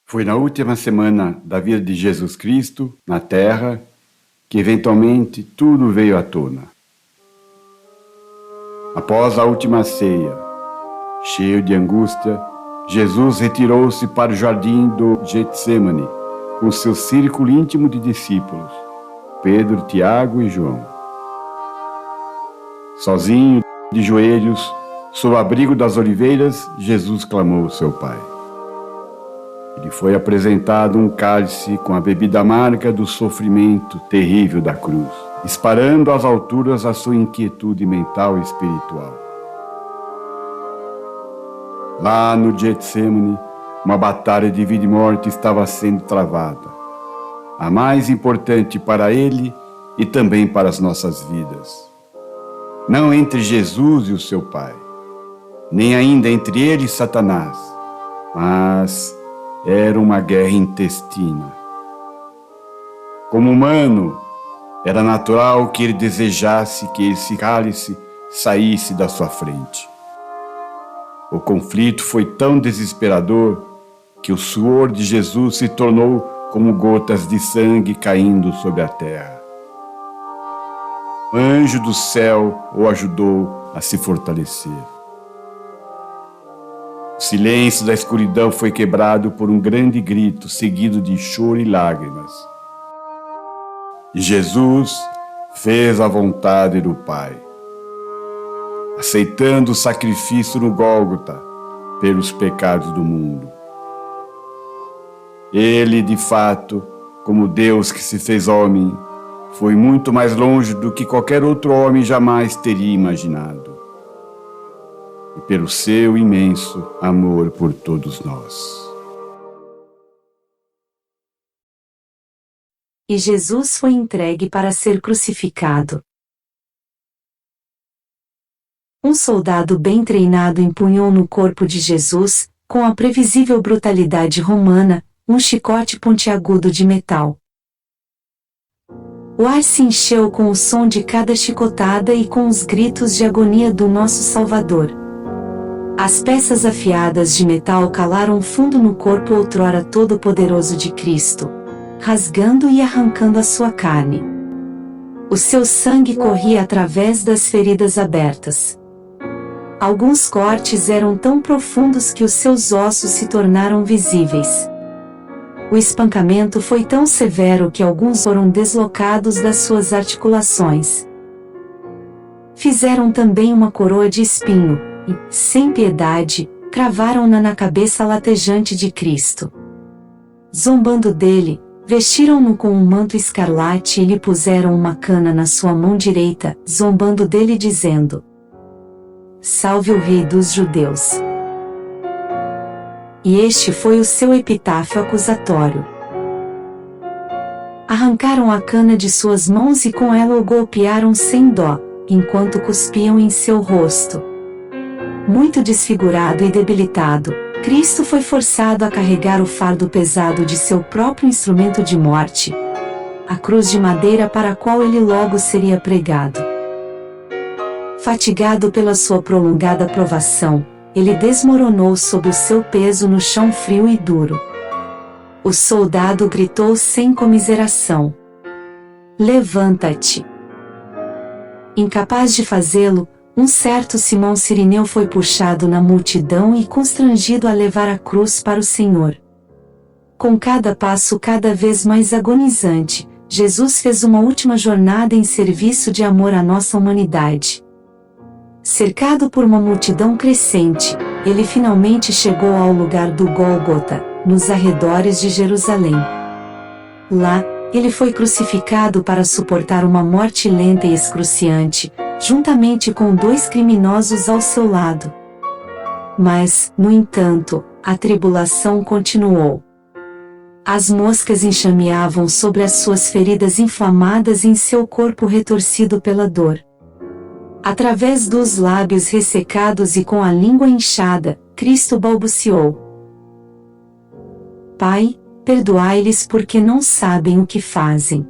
Foi na última semana da vida de Jesus Cristo na Terra que eventualmente tudo veio à tona. Após a última ceia, cheio de angústia, Jesus retirou-se para o jardim do Getsemane com seu círculo íntimo de discípulos, Pedro, Tiago e João. Sozinho, de joelhos, sob o abrigo das oliveiras, Jesus clamou ao seu Pai. Lhe foi apresentado um cálice com a bebida amarga do sofrimento terrível da cruz, disparando às alturas a sua inquietude mental e espiritual. Lá no Getsemane, uma batalha de vida e morte estava sendo travada, a mais importante para ele e também para as nossas vidas. Não entre Jesus e o seu Pai, nem ainda entre ele e Satanás, mas era uma guerra intestina. Como humano, era natural que ele desejasse que esse cálice saísse da sua frente. O conflito foi tão desesperador que o suor de Jesus se tornou como gotas de sangue caindo sobre a terra. O anjo do céu o ajudou a se fortalecer. O silêncio da escuridão foi quebrado por um grande grito, seguido de choro e lágrimas. E Jesus fez a vontade do Pai, aceitando o sacrifício no Gólgota pelos pecados do mundo. Ele, de fato, como Deus que se fez homem, foi muito mais longe do que qualquer outro homem jamais teria imaginado. E pelo seu imenso amor por todos nós. E Jesus foi entregue para ser crucificado. Um soldado bem treinado empunhou no corpo de Jesus, com a previsível brutalidade romana, um chicote pontiagudo de metal. O ar se encheu com o som de cada chicotada e com os gritos de agonia do nosso Salvador. As peças afiadas de metal calaram fundo no corpo outrora todo-poderoso de Cristo, rasgando e arrancando a sua carne. O seu sangue corria através das feridas abertas. Alguns cortes eram tão profundos que os seus ossos se tornaram visíveis. O espancamento foi tão severo que alguns foram deslocados das suas articulações. Fizeram também uma coroa de espinho, e, sem piedade, cravaram-na na cabeça latejante de Cristo. Zombando dele, vestiram-no com um manto escarlate e lhe puseram uma cana na sua mão direita, zombando dele dizendo: Salve o Rei dos Judeus. E este foi o seu epitáfio acusatório. Arrancaram a cana de suas mãos e com ela o golpearam sem dó, enquanto cuspiam em seu rosto. Muito desfigurado e debilitado, Cristo foi forçado a carregar o fardo pesado de seu próprio instrumento de morte, a cruz de madeira para a qual ele logo seria pregado. Fatigado pela sua prolongada provação, ele desmoronou sob o seu peso no chão frio e duro. O soldado gritou sem comiseração: Levanta-te! Incapaz de fazê-lo, um certo Simão Cirineu foi puxado na multidão e constrangido a levar a cruz para o Senhor. Com cada passo cada vez mais agonizante, Jesus fez uma última jornada em serviço de amor à nossa humanidade. Cercado por uma multidão crescente, ele finalmente chegou ao lugar do Gólgota, nos arredores de Jerusalém. Lá, ele foi crucificado para suportar uma morte lenta e excruciante, juntamente com 2 criminosos ao seu lado. Mas, no entanto, a tribulação continuou. As moscas enxameavam sobre as suas feridas inflamadas em seu corpo retorcido pela dor. Através dos lábios ressecados e com a língua inchada, Cristo balbuciou: Pai, perdoai-lhes porque não sabem o que fazem.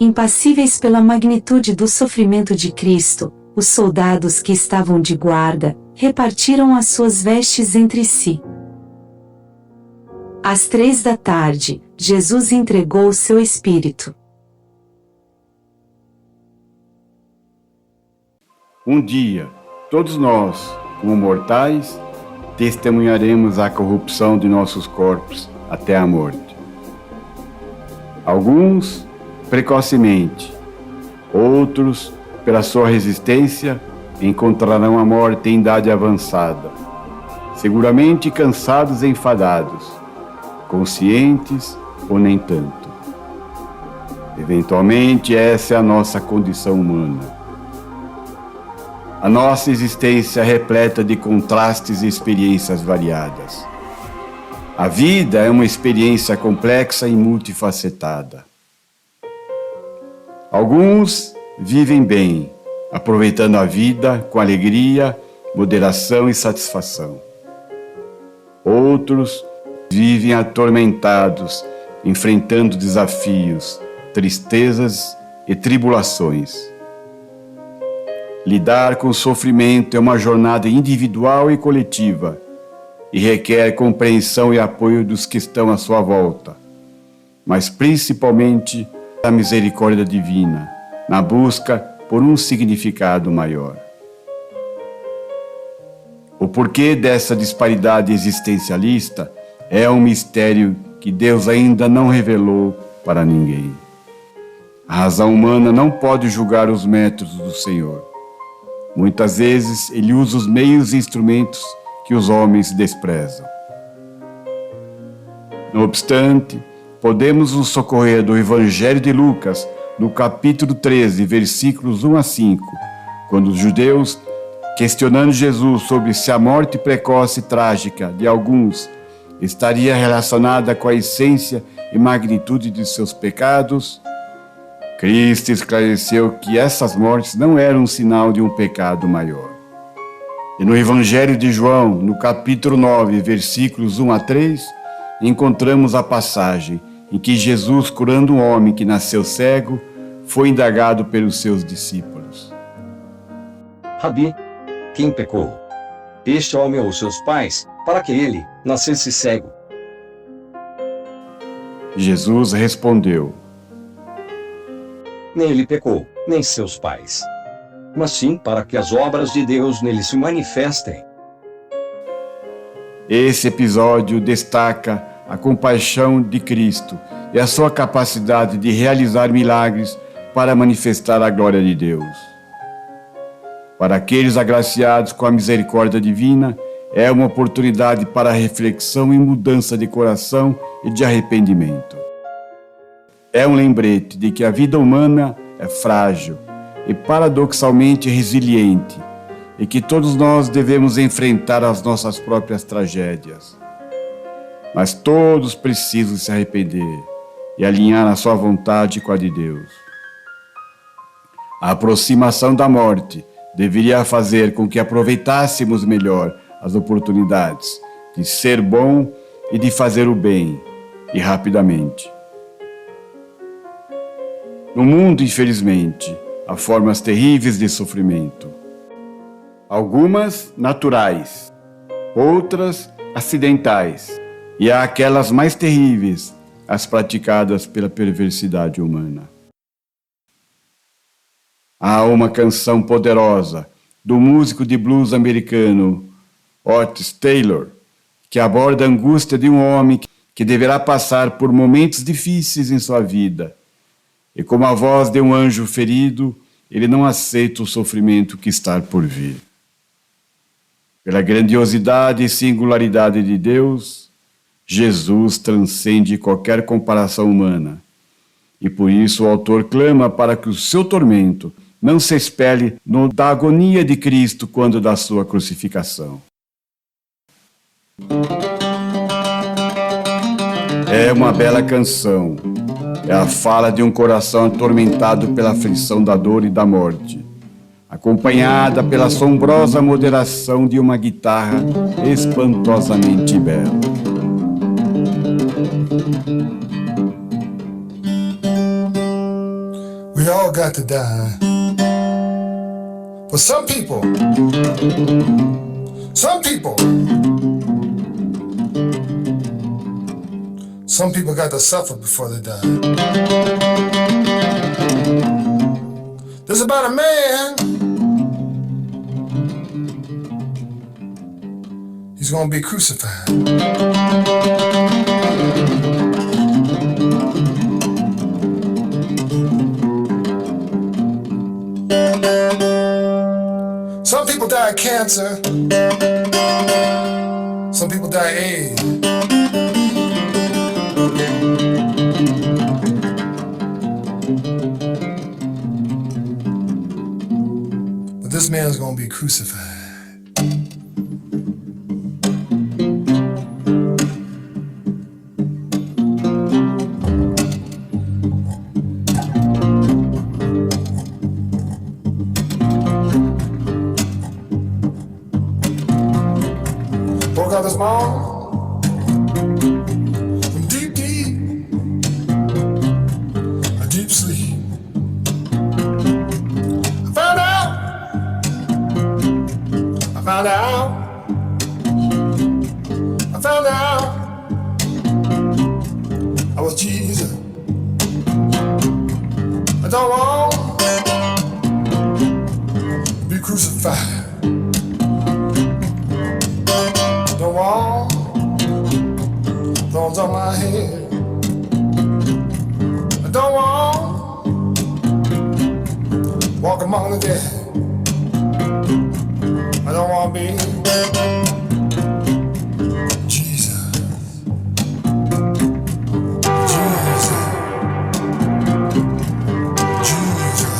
Impassíveis pela magnitude do sofrimento de Cristo, os soldados que estavam de guarda, repartiram as suas vestes entre si. Às 3 da tarde, Jesus entregou o seu espírito. Um dia, todos nós, como mortais, testemunharemos a corrupção de nossos corpos até a morte. Alguns, precocemente, outros, pela sua resistência, encontrarão a morte em idade avançada, seguramente cansados e enfadados, conscientes ou nem tanto. Eventualmente, essa é a nossa condição humana. A nossa existência é repleta de contrastes e experiências variadas. A vida é uma experiência complexa e multifacetada. Alguns vivem bem, aproveitando a vida com alegria, moderação e satisfação. Outros vivem atormentados, enfrentando desafios, tristezas e tribulações. Lidar com o sofrimento é uma jornada individual e coletiva e requer compreensão e apoio dos que estão à sua volta, mas principalmente a misericórdia divina, na busca por um significado maior. O porquê dessa disparidade existencialista é um mistério que Deus ainda não revelou para ninguém. A razão humana não pode julgar os métodos do Senhor. Muitas vezes ele usa os meios e instrumentos que os homens desprezam. Não obstante, podemos nos socorrer do Evangelho de Lucas, no capítulo 13, versículos 1 a 5, quando os judeus, questionando Jesus sobre se a morte precoce e trágica de alguns estaria relacionada com a essência e magnitude de seus pecados, Cristo esclareceu que essas mortes não eram um sinal de um pecado maior. E no Evangelho de João, no capítulo 9, versículos 1 a 3, encontramos a passagem em que Jesus, curando um homem que nasceu cego, foi indagado pelos seus discípulos. Rabi, quem pecou? Este homem ou seus pais, para que ele nascesse cego? Jesus respondeu: Nem ele pecou, nem seus pais, mas sim para que as obras de Deus nele se manifestem. Esse episódio destaca a compaixão de Cristo e a sua capacidade de realizar milagres para manifestar a glória de Deus. Para aqueles agraciados com a misericórdia divina, é uma oportunidade para reflexão e mudança de coração e de arrependimento. É um lembrete de que a vida humana é frágil e paradoxalmente resiliente e que todos nós devemos enfrentar as nossas próprias tragédias. Mas todos precisam se arrepender e alinhar a sua vontade com a de Deus. A aproximação da morte deveria fazer com que aproveitássemos melhor as oportunidades de ser bom e de fazer o bem, e rapidamente. No mundo, infelizmente, há formas terríveis de sofrimento. Algumas naturais, outras acidentais, e há aquelas mais terríveis, as praticadas pela perversidade humana. Há uma canção poderosa do músico de blues americano Otis Taylor, que aborda a angústia de um homem que deverá passar por momentos difíceis em sua vida. E como a voz de um anjo ferido, ele não aceita o sofrimento que está por vir. Pela grandiosidade e singularidade de Deus, Jesus transcende qualquer comparação humana. E por isso o autor clama para que o seu tormento não se espelhe da agonia de Cristo quando da sua crucificação. É uma bela canção. É a fala de um coração atormentado pela aflição da dor e da morte, acompanhada pela assombrosa moderação de uma guitarra espantosamente bela. We all got to die. But some people Some people got to suffer before they die. This is about a man. He's gonna be crucified. Some people die of cancer. Some people die of AIDS. But this man's gonna be crucified. Woke up this morning from deep, a deep sleep. I found out I was Jesus. I don't want to be crucified. Don't want thorns on my head. I don't want walk among the dead. I don't want to be Jesus. Jesus. Jesus.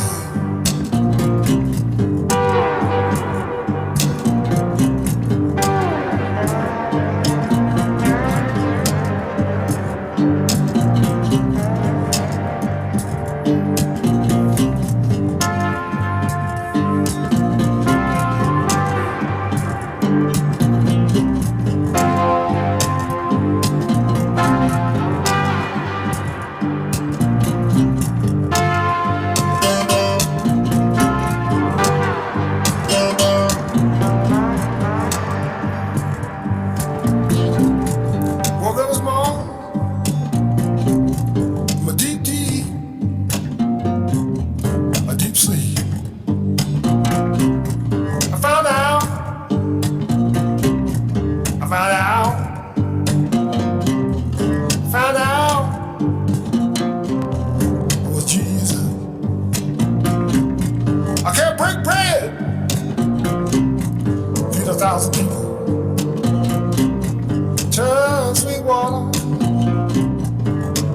Woke up this morning from a deep, a deep sleep. I found out I was Jesus. I can't break bread, feed 1,000 people. Turn sweet water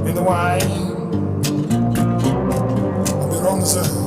into wine. I've been on this earth